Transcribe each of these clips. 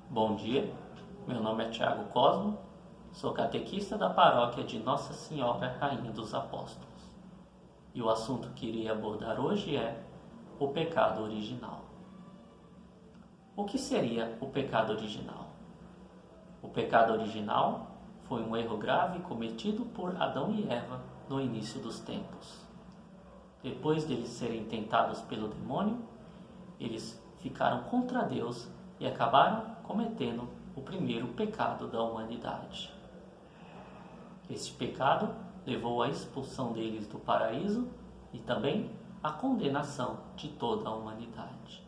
Bom dia, meu nome é Tiago Cosmo, sou catequista da paróquia de Nossa Senhora Rainha dos Apóstolos. E o assunto que irei abordar hoje é o pecado original. O que seria o pecado original? O pecado original foi um erro grave cometido por Adão e Eva no início dos tempos. Depois deles serem tentados pelo demônio, eles ficaram contra Deus e acabaram cometendo o primeiro pecado da humanidade. Este pecado levou à expulsão deles do paraíso e também à condenação de toda a humanidade.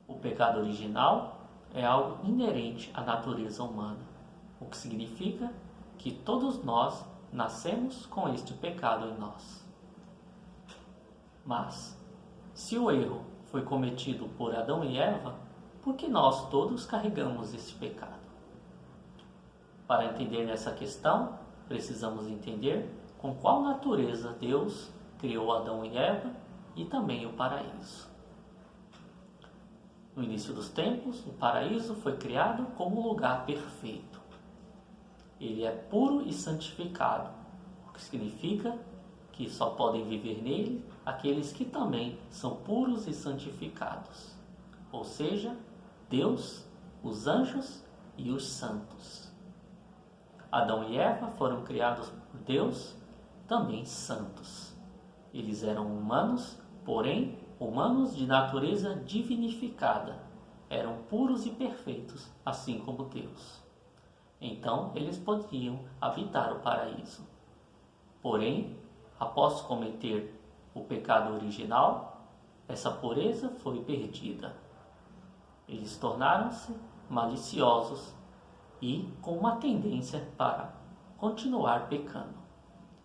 O pecado original é algo inerente à natureza humana, o que significa que todos nós nascemos com este pecado em nós. Mas, se o erro foi cometido por Adão e Eva, por que nós todos carregamos esse pecado? Para entender essa questão, precisamos entender com qual natureza Deus criou Adão e Eva e também o paraíso. No início dos tempos, o paraíso foi criado como um lugar perfeito. Ele é puro e santificado, o que significa que só podem viver nele aqueles que também são puros e santificados, ou seja, Deus, os anjos e os santos. Adão e Eva foram criados por Deus, também santos. Eles eram humanos, porém humanos de natureza divinificada. Eram puros e perfeitos, assim como Deus. Então eles podiam habitar o paraíso. Porém, após cometer o pecado original, essa pureza foi perdida. Eles tornaram-se maliciosos e com uma tendência para continuar pecando.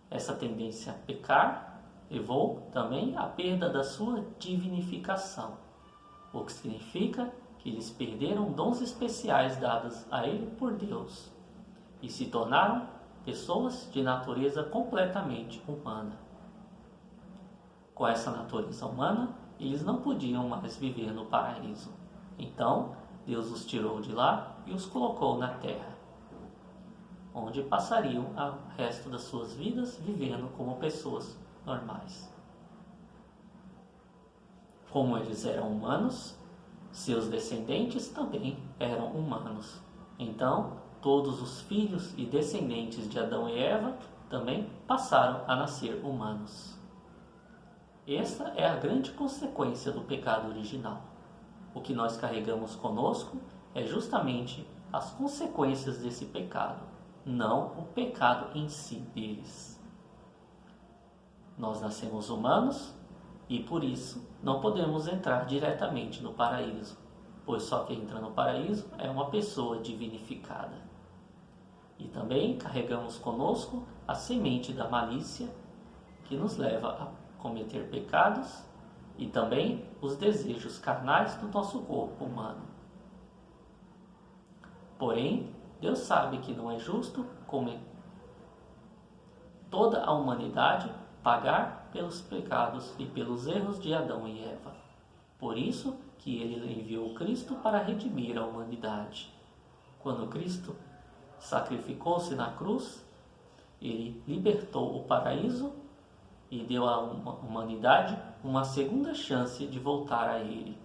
Essa tendência a pecar levou também à perda da sua divinificação, o que significa que eles perderam dons especiais dados a ele por Deus e se tornaram pessoas de natureza completamente humana. Com essa natureza humana, eles não podiam mais viver no paraíso. Então, Deus os tirou de lá e os colocou na terra, onde passariam o resto das suas vidas vivendo como pessoas normais. Como eles eram humanos, seus descendentes também eram humanos. Então, todos os filhos e descendentes de Adão e Eva também passaram a nascer humanos. Essa é a grande consequência do pecado original. O que nós carregamos conosco é justamente as consequências desse pecado, não o pecado em si deles. Nós nascemos humanos e por isso não podemos entrar diretamente no paraíso, pois só quem entra no paraíso é uma pessoa divinificada. E também carregamos conosco a semente da malícia que nos leva a cometer pecados e também os desejos carnais do nosso corpo humano. Porém, Deus sabe que não é justo como toda a humanidade pagar pelos pecados e pelos erros de Adão e Eva. Por isso que ele enviou Cristo para redimir a humanidade. Quando Cristo sacrificou-se na cruz, ele libertou o paraíso e deu à humanidade uma segunda chance de voltar a ele.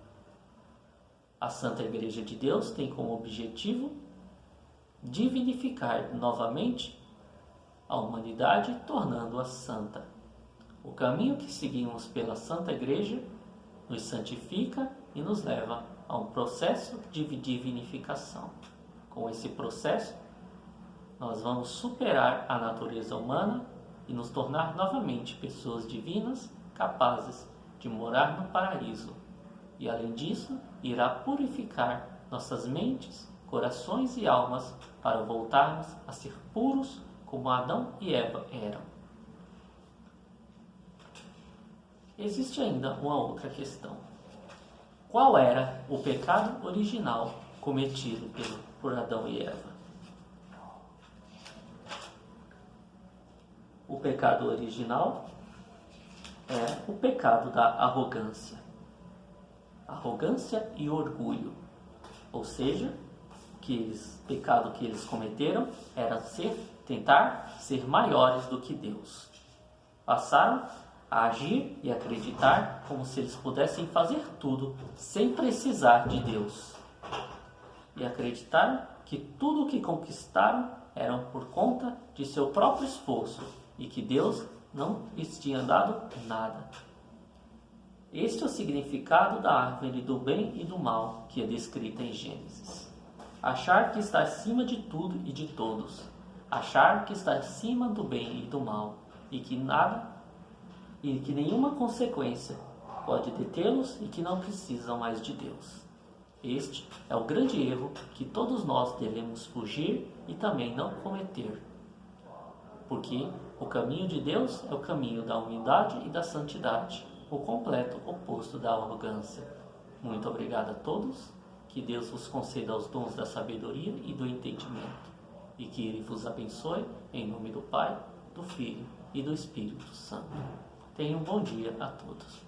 A Santa Igreja de Deus tem como objetivo divinificar novamente a humanidade, tornando-a santa. O caminho que seguimos pela Santa Igreja nos santifica e nos leva a um processo de divinificação. Com esse processo, nós vamos superar a natureza humana e nos tornar novamente pessoas divinas, capazes de morar no paraíso. E além disso, irá purificar nossas mentes, corações e almas para voltarmos a ser puros como Adão e Eva eram. Existe ainda uma outra questão. Qual era o pecado original cometido por Adão e Eva? O pecado original é o pecado da arrogância. arrogância e orgulho. Ou seja, pecado que eles cometeram era tentar ser maiores do que Deus. Passaram a agir e acreditar como se eles pudessem fazer tudo sem precisar de Deus. E acreditaram que tudo o que conquistaram era por conta de seu próprio esforço e que Deus não lhes tinha dado nada. Este é o significado da árvore do bem e do mal que é descrita em Gênesis. Achar que está acima de tudo e de todos. Achar que está acima do bem e do mal e que nenhuma consequência pode detê-los e que não precisam mais de Deus. Este é o grande erro que todos nós devemos fugir e também não cometer. Porque o caminho de Deus é o caminho da humildade e da santidade, o completo oposto da arrogância. Muito obrigado a todos, que Deus vos conceda os dons da sabedoria e do entendimento, e que Ele vos abençoe, em nome do Pai, do Filho e do Espírito Santo. Tenham um bom dia a todos.